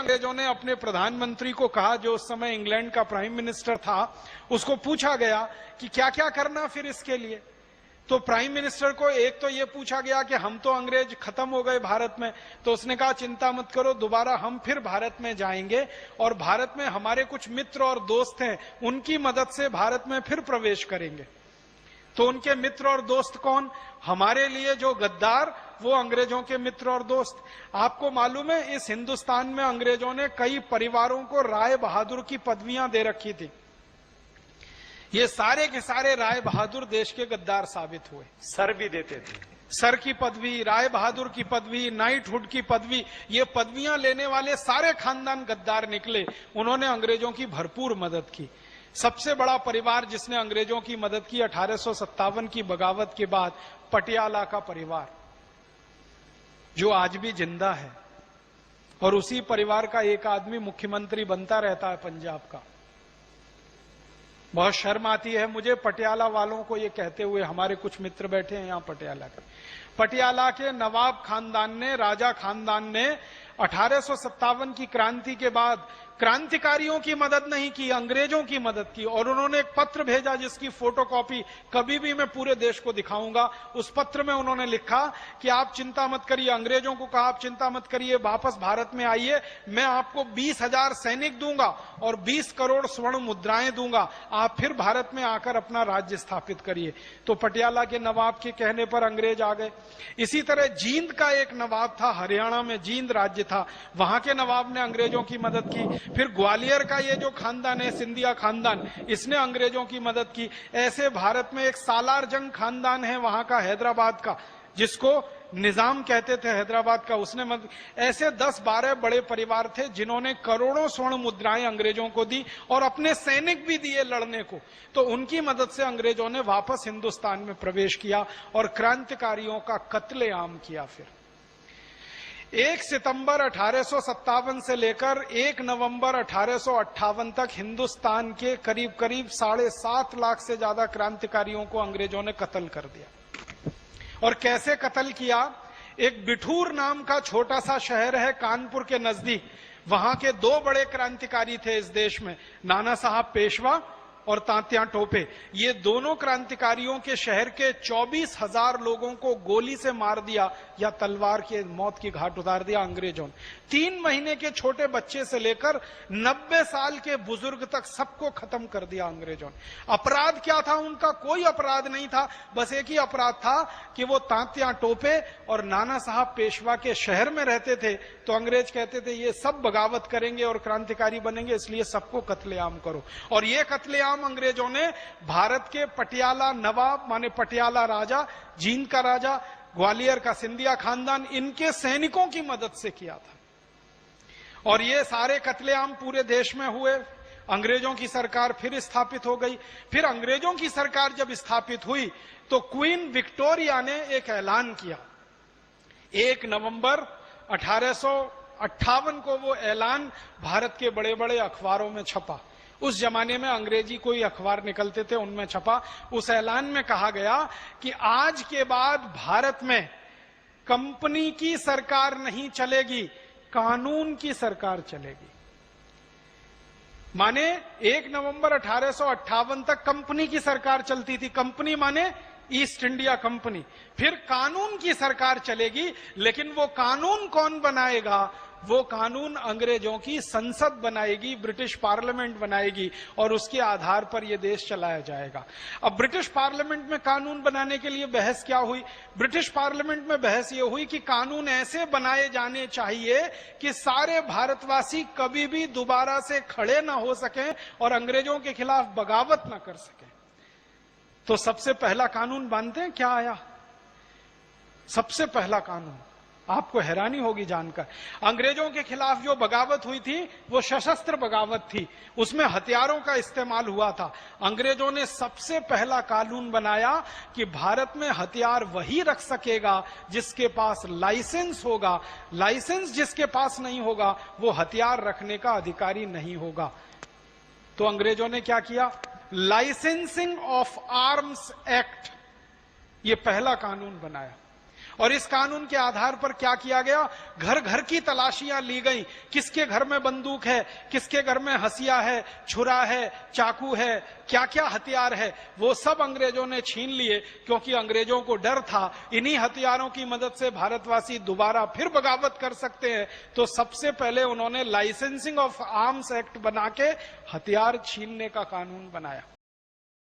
अंग्रेजों ने अपने प्रधानमंत्री को कहा, जो उस समय इंग्लैंड का प्राइम मिनिस्टर था, उसको पूछा गया कि क्या क्या करना फिर इसके लिए। तो प्राइम मिनिस्टर को एक तो ये पूछा गया कि हम तो अंग्रेज खत्म हो गए भारत में, तो उसने कहा चिंता मत करो, दोबारा हम फिर भारत में जाएंगे और भारत में हमारे कुछ मित्र और दोस्त हैं, उनकी मदद से भारत में फिर प्रवेश करेंगे। तो उनके मित्र और दोस्त कौन? हमारे लिए जो गद्दार, वो अंग्रेजों के मित्र और दोस्त। आपको मालूम है इस हिंदुस्तान में अंग्रेजों ने कई परिवारों को राय बहादुर की पदवियां दे रखी थी। ये सारे के सारे राय बहादुर देश के गद्दार साबित हुए। सर भी देते थे, सर की पदवी, राय बहादुर की पदवी, नाइटहुड की पदवी, ये पदवियां लेने वाले सारे खानदान गद्दार निकले। उन्होंने अंग्रेजों की भरपूर मदद की। सबसे बड़ा परिवार जिसने अंग्रेजों की मदद की 1857 की बगावत के बाद, पटियाला का परिवार, जो आज भी जिंदा है, और उसी परिवार का एक आदमी मुख्यमंत्री बनता रहता है पंजाब का। बहुत शर्म आती है मुझे पटियाला वालों को ये कहते हुए, हमारे कुछ मित्र बैठे हैं यहां पटियाला के। पटियाला के नवाब खानदान ने, राजा खानदान ने 1857 की क्रांति के बाद क्रांतिकारियों की मदद नहीं की, अंग्रेजों की मदद की। और उन्होंने एक पत्र भेजा जिसकी फोटोकॉपी कभी भी मैं पूरे देश को दिखाऊंगा। उस पत्र में उन्होंने लिखा कि आप चिंता मत करिए, अंग्रेजों को कहा आप चिंता मत करिए, वापस भारत में आइए, मैं आपको 20,000 सैनिक दूंगा और 20 करोड़ स्वर्ण मुद्राएं दूंगा, आप फिर भारत में आकर अपना राज्य स्थापित करिए। तो पटियाला के नवाब के कहने पर अंग्रेज आ गए। इसी तरह जींद का एक नवाब था, हरियाणा में जींद राज्य था, वहां के नवाब ने अंग्रेजों की मदद की। फिर ग्वालियर का ये जो खानदान है, सिंधिया खानदान, इसने अंग्रेजों की मदद की। ऐसे भारत में एक सालार जंग खानदान है वहां का, हैदराबाद का, जिसको निजाम कहते थे हैदराबाद का, उसने मदद। ऐसे 10-12 बड़े परिवार थे जिन्होंने करोड़ों स्वर्ण मुद्राएं अंग्रेजों को दी और अपने सैनिक भी दिए लड़ने को। तो उनकी मदद से अंग्रेजों ने वापस हिंदुस्तान में प्रवेश किया और क्रांतिकारियों का कत्लेआम किया। फिर 1 सितंबर 1857 से लेकर 1 नवंबर 1858 तक हिंदुस्तान के करीब करीब 7.5 लाख से ज्यादा क्रांतिकारियों को अंग्रेजों ने कत्ल कर दिया। और कैसे कत्ल किया? एक बिठूर नाम का छोटा सा शहर है कानपुर के नजदीक, वहां के 2 बड़े क्रांतिकारी थे इस देश में, नाना साहब पेशवा और तात्या टोपे। ये दोनों क्रांतिकारियों के शहर के 24,000 लोगों को गोली से मार दिया या तलवार के मौत की घाट उतार दिया अंग्रेजों ने। 3 महीने के छोटे बच्चे से लेकर 90 साल के बुजुर्ग तक सबको खत्म कर दिया अंग्रेजों ने। अपराध क्या था उनका? कोई अपराध नहीं था, बस एक ही अपराध था कि वो तात्या टोपे और नाना साहब पेशवा के शहर में रहते थे। तो अंग्रेज कहते थे ये सब बगावत करेंगे और क्रांतिकारी बनेंगे, इसलिए सबको कत्लेआम करो। और ये कत्लेआम अंग्रेजों ने भारत के पटियाला नवाब, माने पटियाला राजा, जींद का राजा, ग्वालियर का सिंधिया खानदान, इनके सैनिकों की मदद से किया था। और ये सारे कत्लेआम पूरे देश में हुए। अंग्रेजों की सरकार फिर स्थापित हो गई। फिर अंग्रेजों की सरकार जब स्थापित हुई तो क्वीन विक्टोरिया ने एक ऐलान किया। 1 नवंबर 1858 को वो ऐलान भारत के बड़े बड़े अखबारों में छपा। उस जमाने में अंग्रेजी कोई अखबार निकलते थे, उनमें छपा। उस ऐलान में कहा गया कि आज के बाद भारत में कंपनी की सरकार नहीं चलेगी, कानून की सरकार चलेगी। माने 1 नवंबर 1858 तक कंपनी की सरकार चलती थी। कंपनी माने ईस्ट इंडिया कंपनी। फिर कानून की सरकार चलेगी, लेकिन वो कानून कौन बनाएगा? वो कानून अंग्रेजों की संसद बनाएगी, ब्रिटिश पार्लियामेंट बनाएगी, और उसके आधार पर यह देश चलाया जाएगा। अब ब्रिटिश पार्लियामेंट में कानून बनाने के लिए बहस क्या हुई? ब्रिटिश पार्लियामेंट में बहस यह हुई कि कानून ऐसे बनाए जाने चाहिए कि सारे भारतवासी कभी भी दोबारा से खड़े ना हो सकें और अंग्रेजों के खिलाफ बगावत ना कर सकें। तो सबसे पहला कानून मानते हैं क्या आया? सबसे पहला कानून, आपको हैरानी होगी जानकर, अंग्रेजों के खिलाफ जो बगावत हुई थी वो सशस्त्र बगावत थी, उसमें हथियारों का इस्तेमाल हुआ था। अंग्रेजों ने सबसे पहला कानून बनाया कि भारत में हथियार वही रख सकेगा जिसके पास लाइसेंस होगा। लाइसेंस जिसके पास नहीं होगा वो हथियार रखने का अधिकारी नहीं होगा। तो अंग्रेजों ने क्या किया? लाइसेंसिंग ऑफ आर्म्स एक्ट, ये पहला कानून बनाया। और इस कानून के आधार पर क्या किया गया, घर घर की तलाशियां ली गई, किसके घर में बंदूक है, किसके घर में हसिया है, छुरा है, चाकू है, क्या क्या हथियार है, वो सब अंग्रेजों ने छीन लिए, क्योंकि अंग्रेजों को डर था इन्हीं हथियारों की मदद से भारतवासी दोबारा फिर बगावत कर सकते हैं। तो सबसे पहले उन्होंने लाइसेंसिंग ऑफ आर्म्स एक्ट बना के हथियार छीनने का कानून बनाया।